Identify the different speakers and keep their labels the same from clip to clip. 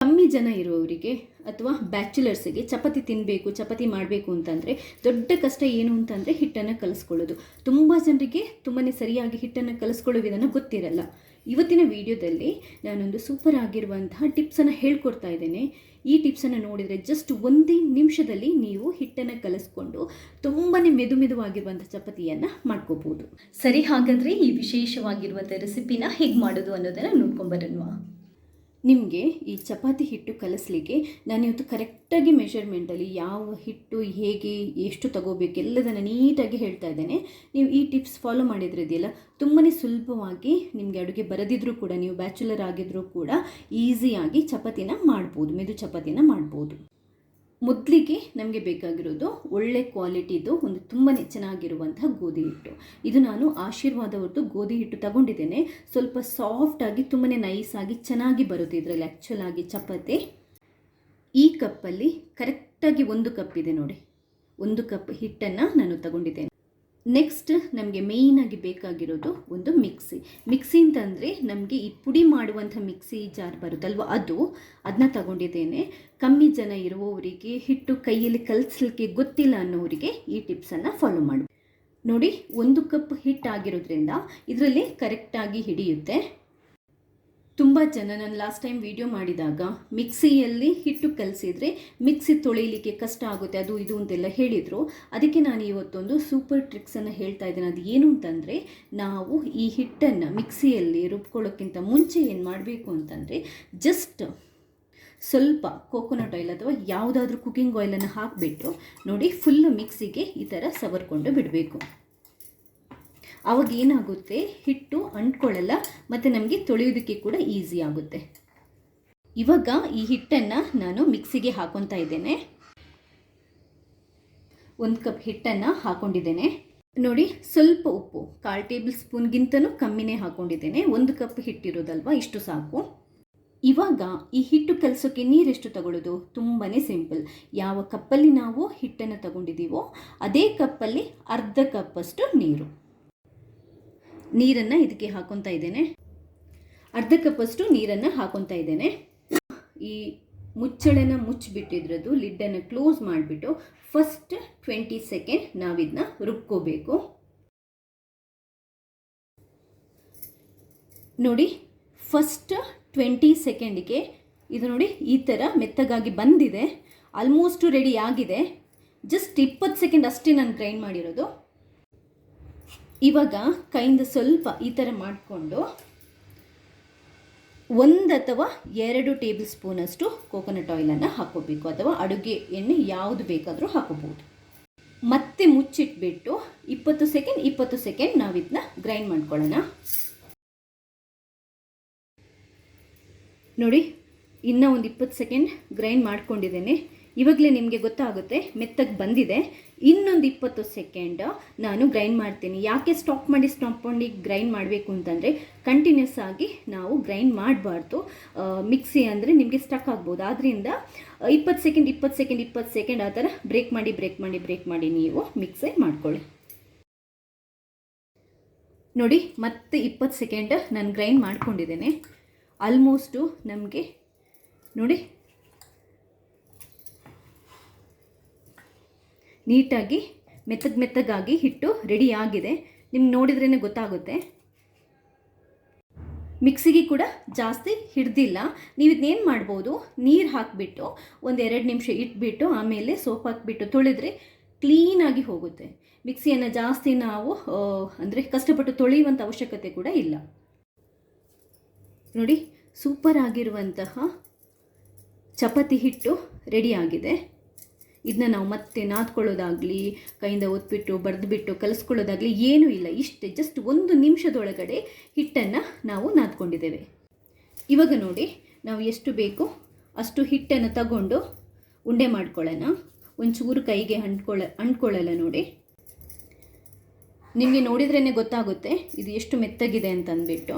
Speaker 1: ಕಮ್ಮಿ ಜನ ಇರುವವರಿಗೆ ಅಥವಾ ಬ್ಯಾಚುಲರ್ಸಿಗೆ ಚಪಾತಿ ತಿನ್ನಬೇಕು, ಚಪಾತಿ ಮಾಡಬೇಕು ಅಂತಂದರೆ ದೊಡ್ಡ ಕಷ್ಟ ಏನು ಅಂತಂದರೆ ಹಿಟ್ಟನ್ನು ಕಲಿಸ್ಕೊಳ್ಳೋದು. ತುಂಬ ಜನರಿಗೆ ತುಂಬಾ ಸರಿಯಾಗಿ ಹಿಟ್ಟನ್ನು ಕಲಿಸ್ಕೊಳ್ಳೋ ವಿಧಾನ ಗೊತ್ತಿರಲ್ಲ. ಇವತ್ತಿನ ವಿಡಿಯೋದಲ್ಲಿ ನಾನೊಂದು ಸೂಪರ್ ಆಗಿರುವಂತಹ ಟಿಪ್ಸನ್ನು ಹೇಳ್ಕೊಡ್ತಾ ಇದ್ದೇನೆ. ಈ ಟಿಪ್ಸನ್ನು ನೋಡಿದರೆ ಜಸ್ಟ್ ಒಂದೇ ನಿಮಿಷದಲ್ಲಿ ನೀವು ಹಿಟ್ಟನ್ನು ಕಲಿಸ್ಕೊಂಡು ತುಂಬಾ ಮೆದುವಾಗಿರುವಂಥ ಚಪಾತಿಯನ್ನು ಮಾಡ್ಕೋಬೋದು. ಸರಿ, ಹಾಗಾದರೆ ಈ ವಿಶೇಷವಾಗಿರುವಂಥ ರೆಸಿಪಿನ ಹೇಗೆ ಮಾಡೋದು ಅನ್ನೋದನ್ನು ನೋಡ್ಕೊಂಬರೋಣ. ನಿಮಗೆ ಈ ಚಪಾತಿ ಹಿಟ್ಟು ಕಲಿಸ್ಲಿಕ್ಕೆ ನಾನಿವತ್ತು ಕರೆಕ್ಟಾಗಿ ಮೆಷರ್ಮೆಂಟಲ್ಲಿ ಯಾವ ಹಿಟ್ಟು ಹೇಗೆ ಎಷ್ಟು ತಗೋಬೇಕು ಎಲ್ಲದನ್ನು ನೀಟಾಗಿ ಹೇಳ್ತಾ ಇದ್ದೇನೆ. ನೀವು ಈ ಟಿಪ್ಸ್ ಫಾಲೋ ಮಾಡಿದ್ರೆ ಇದೆಯಲ್ಲ ತುಂಬಾ ಸುಲಭವಾಗಿ ನಿಮಗೆ ಅಡುಗೆ ಬರದಿದ್ರೂ ಕೂಡ, ನೀವು ಬ್ಯಾಚುಲರ್ ಆಗಿದ್ರೂ ಕೂಡ ಈಸಿಯಾಗಿ ಚಪಾತಿನ ಮಾಡ್ಬೋದು, ಮೆದು ಚಪಾತಿನ ಮಾಡ್ಬೋದು. ಮೊದಲಿಗೆ ನಮಗೆ ಬೇಕಾಗಿರೋದು ಒಳ್ಳೆ ಕ್ವಾಲಿಟಿದು ಒಂದು ತುಂಬಾ ಚೆನ್ನಾಗಿರುವಂತಹ ಗೋಧಿ ಹಿಟ್ಟು. ಇದು ನಾನು ಆಶೀರ್ವಾದವ್ರದ್ದು ಗೋಧಿ ಹಿಟ್ಟು ತಗೊಂಡಿದ್ದೇನೆ. ಸ್ವಲ್ಪ ಸಾಫ್ಟಾಗಿ ತುಂಬಾ ನೈಸಾಗಿ ಚೆನ್ನಾಗಿ ಬರುತ್ತೆ ಇದರಲ್ಲಿ ಆ್ಯಕ್ಚುಲ್ ಆಗಿ ಚಪಾತಿ. ಈ ಕಪ್ಪಲ್ಲಿ ಕರೆಕ್ಟಾಗಿ 1 ಕಪ್ ಇದೆ ನೋಡಿ, 1 ಕಪ್ ಹಿಟ್ಟನ್ನು ನಾನು ತಗೊಂಡಿದ್ದೇನೆ. ನೆಕ್ಸ್ಟ್ ನಮಗೆ ಮೇಯ್ನಾಗಿ ಬೇಕಾಗಿರೋದು ಒಂದು ಮಿಕ್ಸಿ ಅಂತಂದರೆ ನಮಗೆ ಈ ಪುಡಿ ಮಾಡುವಂಥ ಮಿಕ್ಸಿ ಜಾರ್ ಬರುತ್ತಲ್ವ, ಅದನ್ನ ತಗೊಂಡಿದ್ದೇನೆ. ಕಮ್ಮಿ ಜನ ಇರುವವರಿಗೆ, ಹಿಟ್ಟು ಕೈಯಲ್ಲಿ ಕಲಿಸ್ಲಿಕ್ಕೆ ಗೊತ್ತಿಲ್ಲ ಅನ್ನೋರಿಗೆ ಈ ಟಿಪ್ಸನ್ನು ಫಾಲೋ ಮಾಡಿ ನೋಡಿ. 1 ಕಪ್ ಹಿಟ್ಟಾಗಿರೋದ್ರಿಂದ ಇದರಲ್ಲಿ ಕರೆಕ್ಟಾಗಿ ಹಿಡಿಯುತ್ತೆ. ತುಂಬ ಜನ ನಾನು ಲಾಸ್ಟ್ ಟೈಮ್ ವಿಡಿಯೋ ಮಾಡಿದಾಗ ಮಿಕ್ಸಿಯಲ್ಲಿ ಹಿಟ್ಟು ಕಲಿಸಿದರೆ ಮಿಕ್ಸಿ ತೊಳೆಯಲಿಕ್ಕೆ ಕಷ್ಟ ಆಗುತ್ತೆ, ಅದು ಇದು ಅಂತೆಲ್ಲ ಹೇಳಿದರು. ಅದಕ್ಕೆ ನಾನು ಇವತ್ತೊಂದು ಸೂಪರ್ ಟ್ರಿಕ್ಸನ್ನು ಹೇಳ್ತಾ ಇದ್ದೇನೆ. ಅದು ಏನು ಅಂತಂದರೆ, ನಾವು ಈ ಹಿಟ್ಟನ್ನು ಮಿಕ್ಸಿಯಲ್ಲಿ ರುಬ್ಕೊಳ್ಳೋಕ್ಕಿಂತ ಮುಂಚೆ ಏನು ಮಾಡಬೇಕು ಅಂತಂದರೆ, ಜಸ್ಟ್ ಸ್ವಲ್ಪ ಕೋಕೋನಟ್ ಆಯಿಲ್ ಅಥವಾ ಯಾವುದಾದ್ರೂ ಕುಕ್ಕಿಂಗ್ ಆಯಿಲನ್ನು ಹಾಕಿಬಿಟ್ಟು ನೋಡಿ ಫುಲ್ಲು ಮಿಕ್ಸಿಗೆ ಈ ಥರ ಸವರ್ಕೊಂಡು ಬಿಡಬೇಕು. ಆವಾಗ ಏನಾಗುತ್ತೆ, ಹಿಟ್ಟು ಅಂಟ್ಕೊಳ್ಳಲ್ಲ ಮತ್ತು ನಮಗೆ ತೊಳೆಯೋದಕ್ಕೆ ಕೂಡ ಈಸಿ ಆಗುತ್ತೆ. ಇವಾಗ ಈ ಹಿಟ್ಟನ್ನು ನಾನು ಮಿಕ್ಸಿಗೆ ಹಾಕೊತಾ ಇದ್ದೇನೆ. 1 ಕಪ್ ಹಿಟ್ಟನ್ನು ಹಾಕೊಂಡಿದ್ದೇನೆ ನೋಡಿ. ಸ್ವಲ್ಪ ಉಪ್ಪು 1/4 ಟೇಬಲ್ ಸ್ಪೂನ್ಗಿಂತನೂ ಕಮ್ಮಿನೇ ಹಾಕೊಂಡಿದ್ದೇನೆ. 1 ಕಪ್ ಹಿಟ್ಟಿರೋದಲ್ವ, ಇಷ್ಟು ಸಾಕು. ಇವಾಗ ಈ ಹಿಟ್ಟು ಕಲಸೋಕ್ಕೆ ನೀರೆಷ್ಟು ತಗೊಳ್ಳೋದು, ತುಂಬಾ ಸಿಂಪಲ್. ಯಾವ ಕಪ್ಪಲ್ಲಿ ನಾವು ಹಿಟ್ಟನ್ನು ತಗೊಂಡಿದ್ದೀವೋ ಅದೇ ಕಪ್ಪಲ್ಲಿ ಅರ್ಧ ಕಪ್ಪಷ್ಟು ನೀರನ್ನು ಇದಕ್ಕೆ ಹಾಕೊತಾ ಇದ್ದೇನೆ. ಅರ್ಧ ಕಪ್ಪಷ್ಟು ನೀರನ್ನು ಹಾಕೊತಾ ಇದ್ದೇನೆ. ಈ ಮುಚ್ಚಳನ ಮುಚ್ಚಿಬಿಟ್ಟಿದ್ರದ್ದು ಲಿಡ್ಡನ್ನು ಕ್ಲೋಸ್ ಮಾಡಿಬಿಟ್ಟು ಫಸ್ಟ್ 20 ಸೆಕೆಂಡ್ ನಾವಿದನ್ನ ರುಬ್ಕೋಬೇಕು ನೋಡಿ. ಫಸ್ಟ್ 20 ಸೆಕೆಂಡಿಗೆ ಇದು ನೋಡಿ ಈ ಥರ ಮೆತ್ತಗಾಗಿ ಬಂದಿದೆ, ಆಲ್ಮೋಸ್ಟ್ ರೆಡಿ ಆಗಿದೆ. ಜಸ್ಟ್ 20 ಸೆಕೆಂಡ್ ಅಷ್ಟೇ ನಾನು ಗ್ರೈಂಡ್ ಮಾಡಿರೋದು. ಇವಾಗ ಕೈಯಿಂದ ಸ್ವಲ್ಪ ಈ ಥರ ಮಾಡಿಕೊಂಡು 1 ಅಥವಾ 2 ಟೇಬಲ್ ಸ್ಪೂನಷ್ಟು ಕೋಕೋನಟ್ ಆಯಿಲನ್ನು ಹಾಕೋಬೇಕು, ಅಥವಾ ಅಡುಗೆ ಎಣ್ಣೆ ಯಾವುದು ಬೇಕಾದರೂ ಹಾಕೋಬೋದು. ಮತ್ತೆ ಮುಚ್ಚಿಟ್ಬಿಟ್ಟು 20 ಸೆಕೆಂಡ್ ನಾವಿದನ್ನ ಗ್ರೈಂಡ್ ಮಾಡ್ಕೊಳ್ಳೋಣ ನೋಡಿ. ಇನ್ನೂ ಒಂದು 20 ಸೆಕೆಂಡ್ ಗ್ರೈಂಡ್ ಮಾಡ್ಕೊಂಡಿದ್ದೇನೆ. ಇವಾಗಲೇ ನಿಮಗೆ ಗೊತ್ತಾಗುತ್ತೆ ಮೆತ್ತಗೆ ಬಂದಿದೆ. ಇನ್ನೊಂದು 20 ಸೆಕೆಂಡ್ ನಾನು ಗ್ರೈಂಡ್ ಮಾಡ್ತೀನಿ. ಯಾಕೆ ಸ್ಟಾಪ್ ಮಾಡಿ ಗ್ರೈಂಡ್ ಮಾಡಬೇಕು ಅಂತಂದರೆ, ಕಂಟಿನ್ಯೂಸ್ ಆಗಿ ನಾವು ಗ್ರೈಂಡ್ ಮಾಡಬಾರ್ದು. ಮಿಕ್ಸಿ ಅಂದರೆ ನಿಮಗೆ ಸ್ಟಕ್ ಆಗ್ಬೋದು. ಆದ್ದರಿಂದ 20 ಸೆಕೆಂಡ್ ಆ ಥರ ಬ್ರೇಕ್ ಮಾಡಿ ನೀವು ಮಿಕ್ಸಿ ಮಾಡ್ಕೊಳ್ಳಿ ನೋಡಿ. ಮತ್ತೆ 20 ಸೆಕೆಂಡ್ ನಾನು ಗ್ರೈಂಡ್ ಮಾಡ್ಕೊಂಡಿದ್ದೇನೆ. ಆಲ್ಮೋಸ್ಟು ನಮಗೆ ನೋಡಿ ನೀಟಾಗಿ ಮೆತ್ತಗಾಗಿ ಹಿಟ್ಟು ರೆಡಿ ಆಗಿದೆ. ನಿಮ್ಗೆ ನೋಡಿದ್ರೇ ಗೊತ್ತಾಗುತ್ತೆ. ಮಿಕ್ಸಿಗೆ ಕೂಡ ಜಾಸ್ತಿ ಹಿಡ್ದಿಲ್ಲ. ನೀವು ಇದನ್ನೇನು ಮಾಡ್ಬೋದು, ನೀರು ಹಾಕಿಬಿಟ್ಟು 1-2 ನಿಮಿಷ ಇಟ್ಬಿಟ್ಟು ಆಮೇಲೆ ಸೋಪ್ ಹಾಕಿಬಿಟ್ಟು ತೊಳೆದ್ರೆ ಕ್ಲೀನಾಗಿ ಹೋಗುತ್ತೆ. ಮಿಕ್ಸಿಯನ್ನು ಜಾಸ್ತಿ ನಾವು ಅಂದರೆ ಕಷ್ಟಪಟ್ಟು ತೊಳೆಯುವಂಥ ಅವಶ್ಯಕತೆ ಕೂಡ ಇಲ್ಲ ನೋಡಿ. ಸೂಪರ್ ಆಗಿರುವಂತಹ ಚಪಾತಿ ಹಿಟ್ಟು ರೆಡಿ ಆಗಿದೆ. ಇದನ್ನ ನಾವು ಮತ್ತೆ ನಾದ್ಕೊಳ್ಳೋದಾಗಲಿ, ಕೈಯಿಂದ ಒತ್ಬಿಟ್ಟು ಬರೆದುಬಿಟ್ಟು ಕಲಿಸ್ಕೊಳ್ಳೋದಾಗಲಿ ಏನೂ ಇಲ್ಲ. ಇಷ್ಟೇ, ಜಸ್ಟ್ 1 ನಿಮಿಷದೊಳಗಡೆ ಹಿಟ್ಟನ್ನು ನಾವು ನಾದ್ಕೊಂಡಿದ್ದೇವೆ. ಇವಾಗ ನೋಡಿ, ನಾವು ಎಷ್ಟು ಬೇಕೋ ಅಷ್ಟು ಹಿಟ್ಟನ್ನು ತಗೊಂಡು ಉಂಡೆ ಮಾಡ್ಕೊಳ್ಳೋಣ. ಒಂಚೂರು ಕೈಗೆ ಅಂಟ್ಕೊಳ್ಳಲ್ಲ ನೋಡಿ. ನಿಮಗೆ ನೋಡಿದ್ರೇ ಗೊತ್ತಾಗುತ್ತೆ ಇದು ಎಷ್ಟು ಮೆತ್ತಗಿದೆ ಅಂತಂದ್ಬಿಟ್ಟು.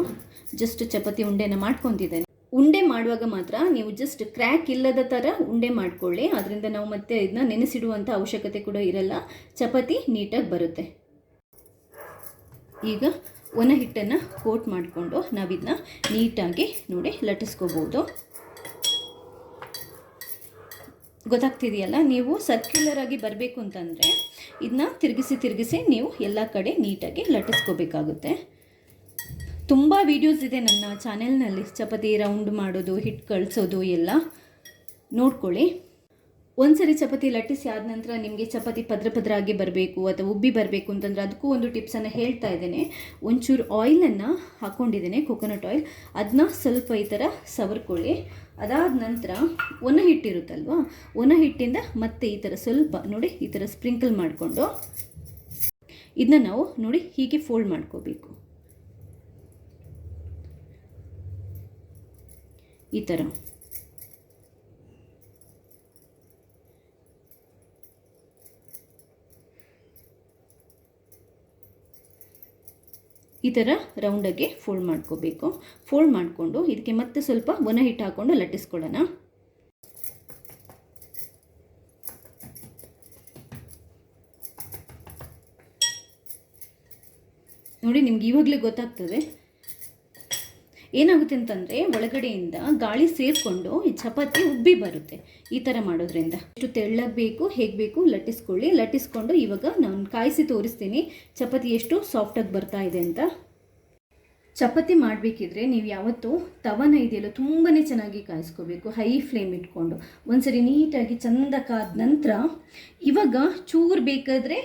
Speaker 1: ಜಸ್ಟ್ ಚಪಾತಿ ಉಂಡೆನ ಮಾಡ್ಕೊತಿದ್ದೇನೆ. ಉಂಡೆ ಮಾಡುವಾಗ ಮಾತ್ರ ನೀವು ಜಸ್ಟ್ ಕ್ರ್ಯಾಕ್ ಇಲ್ಲದ ಥರ ಉಂಡೆ ಮಾಡಿಕೊಳ್ಳಿ. ಅದರಿಂದ ನಾವು ಮತ್ತೆ ಇದನ್ನ ನೆನೆಸಿಡುವಂಥ ಅವಶ್ಯಕತೆ ಕೂಡ ಇರಲ್ಲ, ಚಪಾತಿ ನೀಟಾಗಿ ಬರುತ್ತೆ. ಈಗ ಒಣ ಹಿಟ್ಟನ್ನು ಕೋಟ್ ಮಾಡಿಕೊಂಡು ನಾವಿದನ್ನ ನೀಟಾಗಿ ನೋಡಿ ಲಟ್ಟಿಸ್ಕೋಬೋದು. ಗೊತ್ತಾಗ್ತಿದೆಯಲ್ಲ, ನೀವು ಸರ್ಕ್ಯುಲರ್ ಆಗಿ ಬರಬೇಕು ಅಂತಂದರೆ ಇದನ್ನ ತಿರುಗಿಸಿ ನೀವು ಎಲ್ಲ ಕಡೆ ನೀಟಾಗಿ ಲಟ್ಟಿಸ್ಕೋಬೇಕಾಗುತ್ತೆ. ತುಂಬ ವೀಡಿಯೋಸ್ ಇದೆ ನನ್ನ ಚಾನೆಲ್ನಲ್ಲಿ, ಚಪಾತಿ ರೌಂಡ್ ಮಾಡೋದು, ಹಿಟ್ಟು ಕಳಿಸೋದು ಎಲ್ಲ ನೋಡ್ಕೊಳ್ಳಿ. ಒಂದ್ಸರಿ ಚಪಾತಿ ಲಟ್ಟಿಸಿ ಆದ ನಂತರ ನಿಮಗೆ ಚಪಾತಿ ಪದ್ರ ಆಗಿ ಬರಬೇಕು ಅಥವಾ ಉಬ್ಬಿ ಬರಬೇಕು ಅಂತಂದರೆ ಅದಕ್ಕೂ ಒಂದು ಟಿಪ್ಸನ್ನು ಹೇಳ್ತಾ ಇದ್ದೇನೆ. ಒಂಚೂರು ಆಯಿಲನ್ನು ಹಾಕ್ಕೊಂಡಿದ್ದೇನೆ, ಕೊಕೊನಟ್ ಆಯಿಲ್. ಅದನ್ನ ಸ್ವಲ್ಪ ಈ ಥರ ಸವರ್ಕೊಳ್ಳಿ. ಅದಾದ ನಂತರ ಒಣ ಹಿಟ್ಟಿರುತ್ತಲ್ವ, ಒಣ ಹಿಟ್ಟಿಂದ ಮತ್ತೆ ಈ ಥರ ಸ್ವಲ್ಪ ನೋಡಿ ಈ ಥರ ಸ್ಪ್ರಿಂಕಲ್ ಮಾಡಿಕೊಂಡು ಇದನ್ನ ನಾವು ನೋಡಿ ಹೀಗೆ ಫೋಲ್ಡ್ ಮಾಡ್ಕೋಬೇಕು. ಈ ಥರ ರೌಂಡಾಗಿ ಫೋಲ್ಡ್ ಮಾಡ್ಕೋಬೇಕು. ಫೋಲ್ಡ್ ಮಾಡಿಕೊಂಡು ಇದಕ್ಕೆ ಮತ್ತೆ ಸ್ವಲ್ಪ ಒಣ ಹಿಟ್ಟು ಹಾಕ್ಕೊಂಡು ಲಟ್ಟಿಸ್ಕೊಳ್ಳೋಣ. ನೋಡಿ, ನಿಮ್ಗೆ ಇವಾಗಲೇ ಗೊತ್ತಾಗ್ತದೆ ಏನಾಗುತ್ತೆ ಅಂತಂದರೆ ಒಳಗಡೆಯಿಂದ ಗಾಳಿ ಸೇರಿಕೊಂಡು ಈ ಚಪಾತಿ ಉಬ್ಬಿ ಬರುತ್ತೆ. ಈ ಥರ ಮಾಡೋದ್ರಿಂದ ಎಷ್ಟು ತೆಳ್ಳಗೆ ಬೇಕು ಹೇಗೆ ಬೇಕು ಲಟ್ಟಿಸ್ಕೊಳ್ಳಿ. ಲಟ್ಟಿಸ್ಕೊಂಡು ಇವಾಗ ನಾನು ಕಾಯಿಸಿ ತೋರಿಸ್ತೀನಿ ಚಪಾತಿ ಎಷ್ಟು ಸಾಫ್ಟಾಗಿ ಬರ್ತಾ ಇದೆ ಅಂತ. ಚಪಾತಿ ಮಾಡಬೇಕಿದ್ರೆ ನೀವು ಯಾವತ್ತೂ ತವನ ಇದೆಯಲ್ಲ ತುಂಬಾ ಚೆನ್ನಾಗಿ ಕಾಯಿಸ್ಕೋಬೇಕು, ಹೈ ಫ್ಲೇಮ್ ಇಟ್ಕೊಂಡು. ಒಂದ್ಸರಿ ನೀಟಾಗಿ ಚಂದ ಕಾದ ನಂತರ ಇವಾಗ ಚೂರು ಬೇಕಾದರೆ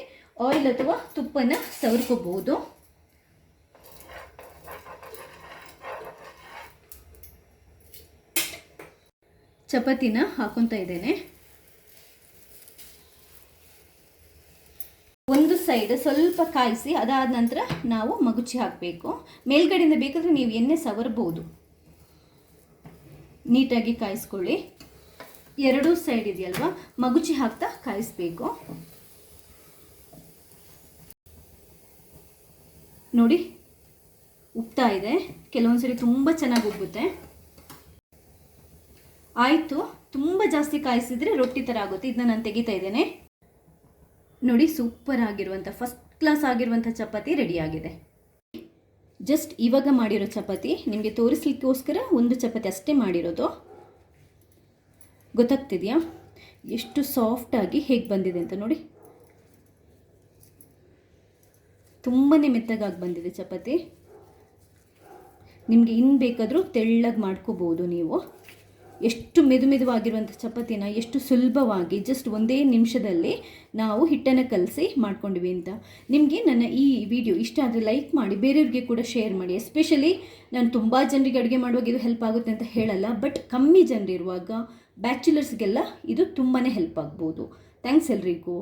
Speaker 1: ಆಯಿಲ್ ಅಥವಾ ತುಪ್ಪನ ಸವರ್ಕೋಬಹುದು. ಚಪಾತಿನ ಹಾಕೊತಾ ಇದ್ದೇನೆ. ಒಂದು ಸೈಡ್ ಸ್ವಲ್ಪ ಕಾಯಿಸಿ ಅದಾದ ನಂತರ ನಾವು ಮಗುಚಿ ಹಾಕಬೇಕು. ಮೇಲ್ಗಡೆಯಿಂದ ಬೇಕಾದರೆ ನೀವು ಎಣ್ಣೆ ಸವರ್ಬೋದು. ನೀಟಾಗಿ ಕಾಯಿಸ್ಕೊಳ್ಳಿ. ಎರಡೂ ಸೈಡ್ ಇದೆಯಲ್ವಾ, ಮಗುಚಿ ಹಾಕ್ತಾ ಕಾಯಿಸ್ಬೇಕು. ನೋಡಿ ಉಬ್ತಾ ಇದೆ, ಕೆಲವೊಂದ್ಸರಿ ತುಂಬ ಚೆನ್ನಾಗಿ ಉಬ್ಬುತ್ತೆ. ಆಯಿತು, ತುಂಬ ಜಾಸ್ತಿ ಕಾಯಿಸಿದರೆ ರೊಟ್ಟಿ ಥರ ಆಗುತ್ತೆ. ಇದನ್ನ ನಾನು ತೆಗಿತಾ ಇದ್ದೇನೆ. ನೋಡಿ, ಸೂಪರ್ ಆಗಿರುವಂಥ ಫಸ್ಟ್ ಕ್ಲಾಸ್ ಆಗಿರುವಂಥ ಚಪಾತಿ ರೆಡಿಯಾಗಿದೆ. ಜಸ್ಟ್ ಇವಾಗ ಮಾಡಿರೋ ಚಪಾತಿ ನಿಮಗೆ ತೋರಿಸ್ಲಿಕ್ಕೋಸ್ಕರ ಒಂದು ಚಪಾತಿ ಅಷ್ಟೇ ಮಾಡಿರೋದು. ಗೊತ್ತಾಗ್ತಿದೆಯಾ ಎಷ್ಟು ಸಾಫ್ಟಾಗಿ ಹೇಗೆ ಬಂದಿದೆ ಅಂತ? ನೋಡಿ, ತುಂಬಾ ಮೆತ್ತಗಾಗಿ ಬಂದಿದೆ ಚಪಾತಿ. ನಿಮಗೆ ಇನ್ನು ಬೇಕಾದರೂ ತೆಳ್ಳಗೆ ಮಾಡ್ಕೋಬೋದು ನೀವು. ಎಷ್ಟು ಮೆದುವಾಗಿರುವಂಥ ಚಪಾತಿನ ಎಷ್ಟು ಸುಲಭವಾಗಿ ಜಸ್ಟ್ ಒಂದೇ ನಿಮಿಷದಲ್ಲಿ ನಾವು ಹಿಟ್ಟನ್ನು ಕಲಸಿ ಮಾಡ್ಕೊಂಡ್ವಿ ಅಂತ. ನಿಮಗೆ ನನ್ನ ಈ ವಿಡಿಯೋ ಇಷ್ಟ ಆದರೆ ಲೈಕ್ ಮಾಡಿ, ಬೇರೆಯವ್ರಿಗೆ ಕೂಡ ಶೇರ್ ಮಾಡಿ. ಎಸ್ಪೆಷಲಿ ನಾನು ತುಂಬ ಜನರಿಗೆ ಅಡುಗೆ ಮಾಡುವಾಗ ಇದು ಹೆಲ್ಪ್ ಆಗುತ್ತೆ ಅಂತ ಹೇಳಲ್ಲ, ಬಟ್ ಕಮ್ಮಿ ಜನರಿರುವಾಗ ಬ್ಯಾಚುಲರ್ಸ್ಗೆಲ್ಲ ಇದು ತುಂಬಾ ಹೆಲ್ಪ್ ಆಗ್ಬೋದು. ಥ್ಯಾಂಕ್ಸ್ ಎಲ್ರಿಗೂ.